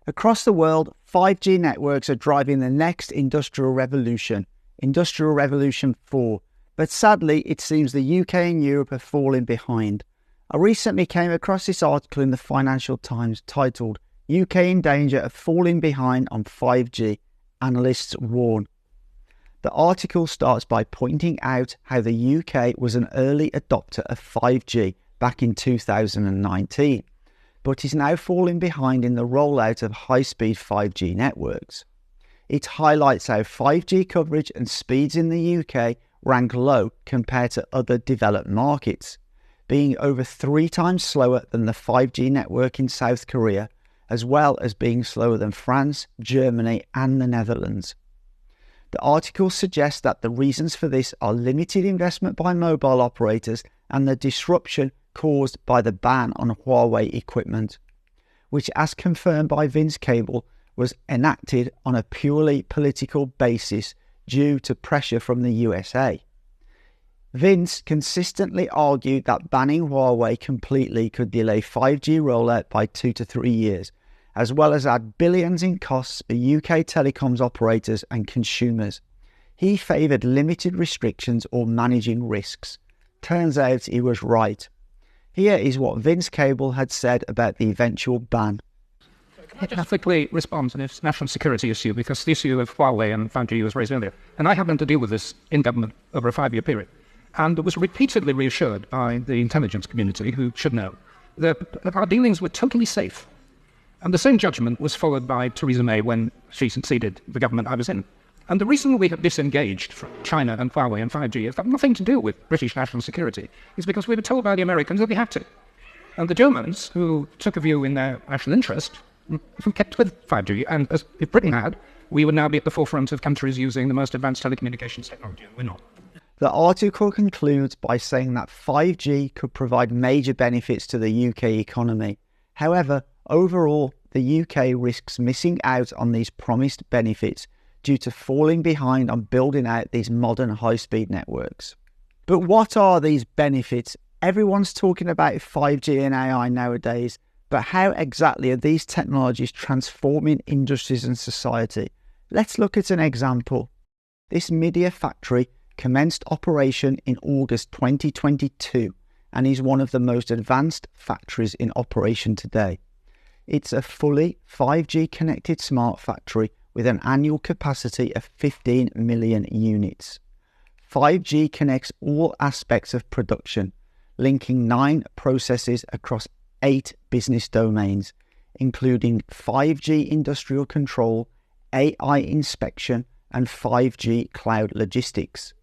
Across the world, 5G networks are driving the next industrial revolution, Industrial Revolution 4. But sadly, it seems the UK and Europe are falling behind. I recently came across this article in the Financial Times titled, UK in danger of falling behind on 5G, analysts warn. The article starts by pointing out how the UK was an early adopter of 5G back in 2019, but is now falling behind in the rollout of high-speed 5G networks. It highlights how 5G coverage and speeds in the UK rank low compared to other developed markets, being over 3 times slower than the 5G network in South Korea, as well as being slower than France, Germany and the Netherlands. The article suggests that the reasons for this are limited investment by mobile operators and the disruption caused by the ban on Huawei equipment, which, as confirmed by Vince Cable, was enacted on a purely political basis due to pressure from the USA. Vince consistently argued that banning Huawei completely could delay 5G rollout by 2 to 3 years, as well as add billions in costs for UK telecoms operators and consumers. He favoured limited restrictions or managing risks. Turns out he was right. Here is what Vince Cable had said about the eventual ban. Can I just quickly respond to this national security issue, because the issue of Huawei and 5G was raised earlier. And I happened to deal with this in government over a 5-year period, and was repeatedly reassured by the intelligence community, who should know, that our dealings were totally safe. And the same judgment was followed by Theresa May when she succeeded the government I was in. And the reason we have disengaged from China and Huawei and 5G has got nothing to do with British national security. It's because we were told by the Americans that we had to. And the Germans, who took a view in their national interest, who kept with 5G. And as if Britain had, we would now be at the forefront of countries using the most advanced telecommunications technology. We're not. The article concludes by saying that 5G could provide major benefits to the UK economy. However, overall, the UK risks missing out on these promised benefits due to falling behind on building out these modern high-speed networks. But what are these benefits? Everyone's talking about 5G and AI nowadays, but how exactly are these technologies transforming industries and society? Let's look at an example. This media factory commenced operation in August 2022 and is one of the most advanced factories in operation today. It's a fully 5G connected smart factory with an annual capacity of 15 million units. 5G connects all aspects of production, linking 9 processes across 8 business domains, including 5G industrial control, AI inspection, and 5G cloud logistics.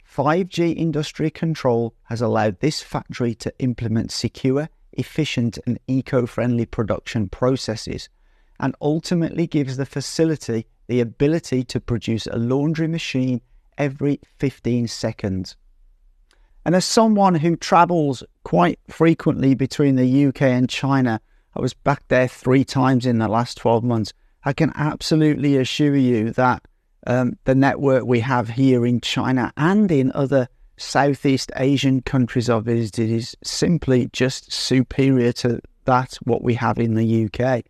5G industry control has allowed this factory to implement secure, efficient and eco-friendly production processes, and ultimately gives the facility the ability to produce a laundry machine every 15 seconds. And as someone who travels quite frequently between the UK and China, I was back there 3 times in the last 12 months, I can absolutely assure you that the network we have here in China and in other Southeast Asian countries I've visited is simply just superior to that what we have in the UK.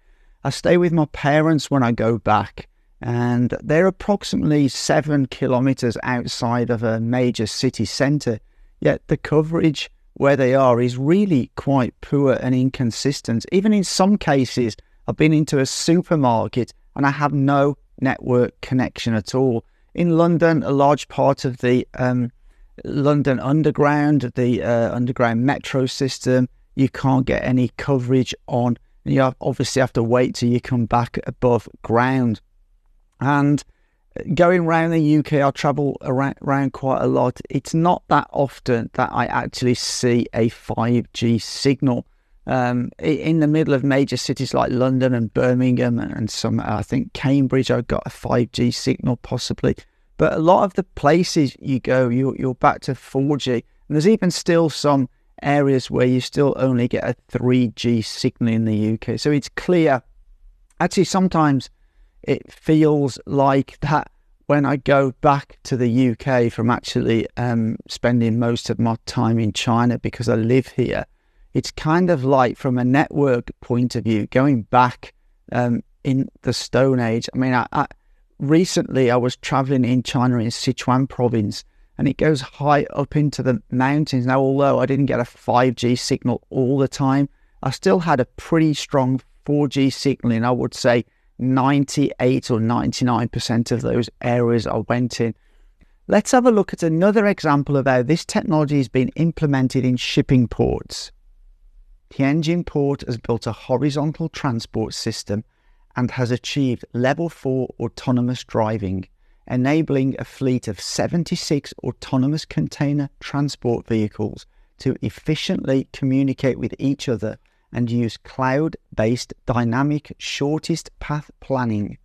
I stay with my parents when I go back, and they're approximately 7 kilometres outside of a major city centre, yet the coverage where they are is really quite poor and inconsistent. Even in some cases, I've been into a supermarket and I have no network connection at all. In London, a large part of the London Underground, the underground metro system, you can't get any coverage on. You obviously have to wait till you come back above ground. And going around the UK, I travel around quite a lot. It's not that often that I actually see a 5G signal. In the middle of major cities like London and Birmingham and some, I think Cambridge, I've got a 5G signal possibly. But a lot of the places you go, you're back to 4G. And there's even still some areas where you still only get a 3G signal in the UK. So it's clear. Actually, sometimes it feels like that when I go back to the UK from actually spending most of my time in China because I live here. It's kind of like, from a network point of view, going back in the Stone Age. I mean, recently I was traveling in China in Sichuan province, and it goes high up into the mountains. Now, although I didn't get a 5G signal all the time, I still had a pretty strong 4G signal in, I would say, 98 or 99% of those areas I went in. Let's have a look at another example of how this technology has been implemented in shipping ports. Tianjin Port has built a horizontal transport system and has achieved level 4 autonomous driving, enabling a fleet of 76 autonomous container transport vehicles to efficiently communicate with each other and use cloud-based dynamic shortest path planning.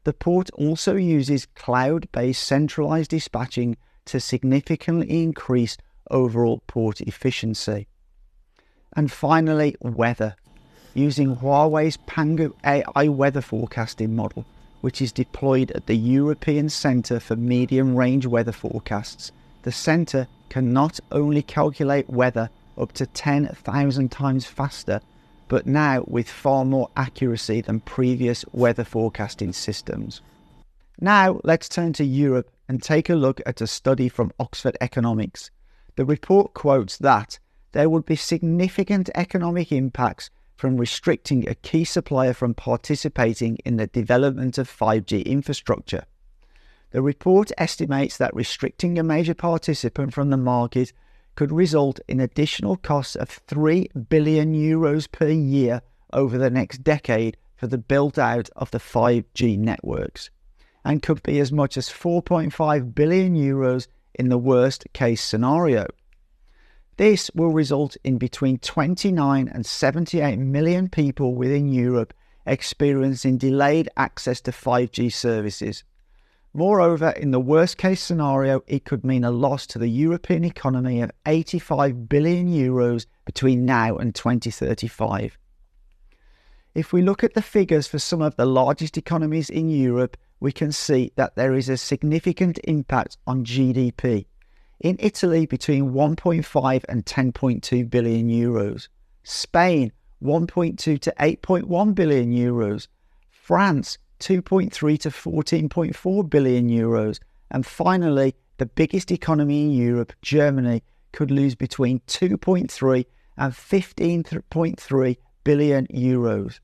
The port also uses cloud-based centralized dispatching to significantly increase overall port efficiency. And finally, weather. Using Huawei's Pangu AI weather forecasting model, which is deployed at the European Centre for Medium-Range Weather Forecasts, the centre can not only calculate weather up to 10,000 times faster, but now with far more accuracy than previous weather forecasting systems. Now let's turn to Europe and take a look at a study from Oxford Economics. The report quotes that there would be significant economic impacts from restricting a key supplier from participating in the development of 5G infrastructure. The report estimates that restricting a major participant from the market could result in additional costs of €3 billion per year over the next decade for the build-out of the 5G networks, and could be as much as €4.5 billion in the worst-case scenario. This will result in between 29 and 78 million people within Europe experiencing delayed access to 5G services. Moreover, in the worst-case scenario, it could mean a loss to the European economy of €85 billion between now and 2035. If we look at the figures for some of the largest economies in Europe, we can see that there is a significant impact on GDP. In Italy, between 1.5 and 10.2 billion euros. Spain, 1.2 to 8.1 billion euros. France, 2.3 to 14.4 billion euros. And finally, the biggest economy in Europe, Germany, could lose between 2.3 and 15.3 billion euros.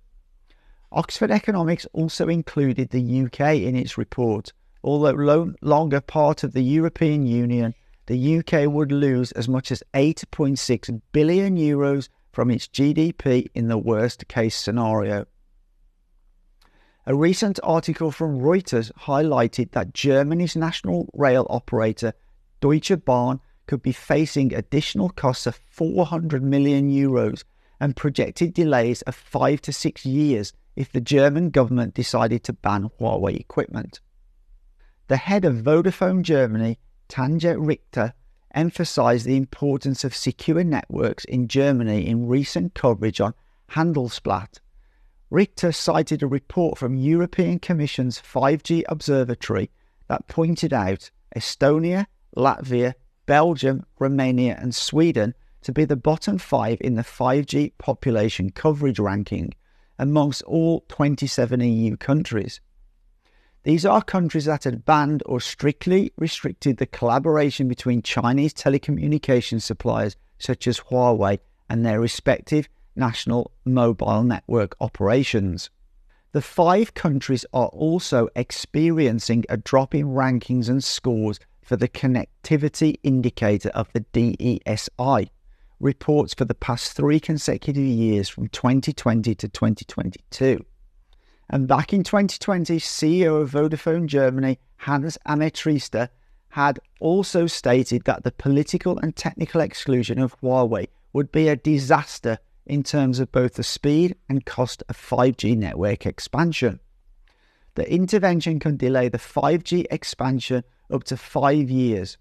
Oxford Economics also included the UK in its report. Although no longer part of the European Union, the UK would lose as much as 8.6 billion euros from its GDP in the worst-case scenario. A recent article from Reuters highlighted that Germany's national rail operator Deutsche Bahn could be facing additional costs of 400 million euros and projected delays of 5 to 6 years if the German government decided to ban Huawei equipment. The head of Vodafone Germany, Tanja Richter, emphasized the importance of secure networks in Germany in recent coverage on Handelsblatt. Richter cited a report from European Commission's 5G Observatory that pointed out Estonia, Latvia, Belgium, Romania and Sweden to be the bottom 5 in the 5G population coverage ranking amongst all 27 EU countries. These are countries that had banned or strictly restricted the collaboration between Chinese telecommunication suppliers such as Huawei and their respective national mobile network operations. The 5 countries are also experiencing a drop in rankings and scores for the connectivity indicator of the DESI. Reports for the past 3 consecutive years from 2020 to 2022. And back in 2020, CEO of Vodafone Germany, Hans-Ahmed Triester, had also stated that the political and technical exclusion of Huawei would be a disaster in terms of both the speed and cost of 5G network expansion. The intervention can delay the 5G expansion up to 5 years.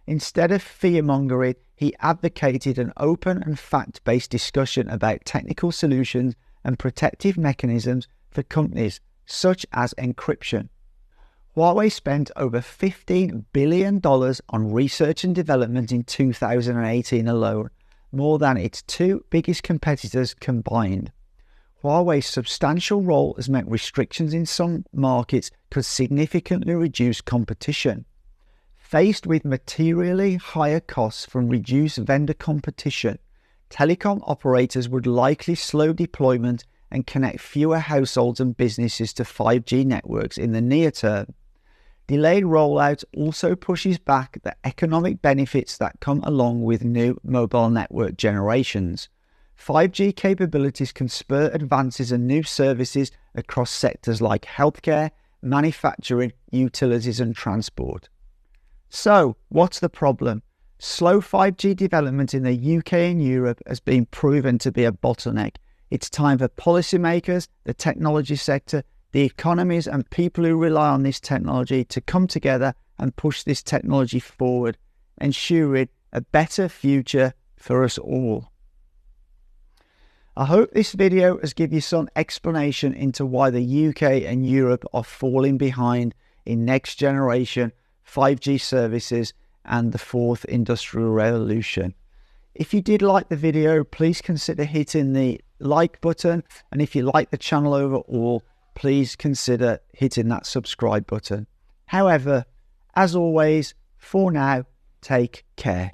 Instead of fear-mongering, he advocated an open and fact-based discussion about technical solutions and protective mechanisms for companies such as encryption. Huawei spent over $15 billion on research and development in 2018 alone, more than its 2 biggest competitors combined. Huawei's substantial role has meant restrictions in some markets could significantly reduce competition. Faced with materially higher costs from reduced vendor competition, telecom operators would likely slow deployment and connect fewer households and businesses to 5G networks in the near term. Delayed rollout also pushes back the economic benefits that come along with new mobile network generations. 5G capabilities can spur advances and new services across sectors like healthcare, manufacturing, utilities and transport. So, what's the problem? Slow 5G development in the UK and Europe has been proven to be a bottleneck. It's time for policymakers, the technology sector, the economies and people who rely on this technology to come together and push this technology forward, ensuring a better future for us all. I hope this video has given you some explanation into why the UK and Europe are falling behind in next generation 5G services and the fourth industrial revolution. If you did like the video, please consider hitting the like button, and if you like the channel overall, please consider hitting that subscribe button. However, as always, for now, take care.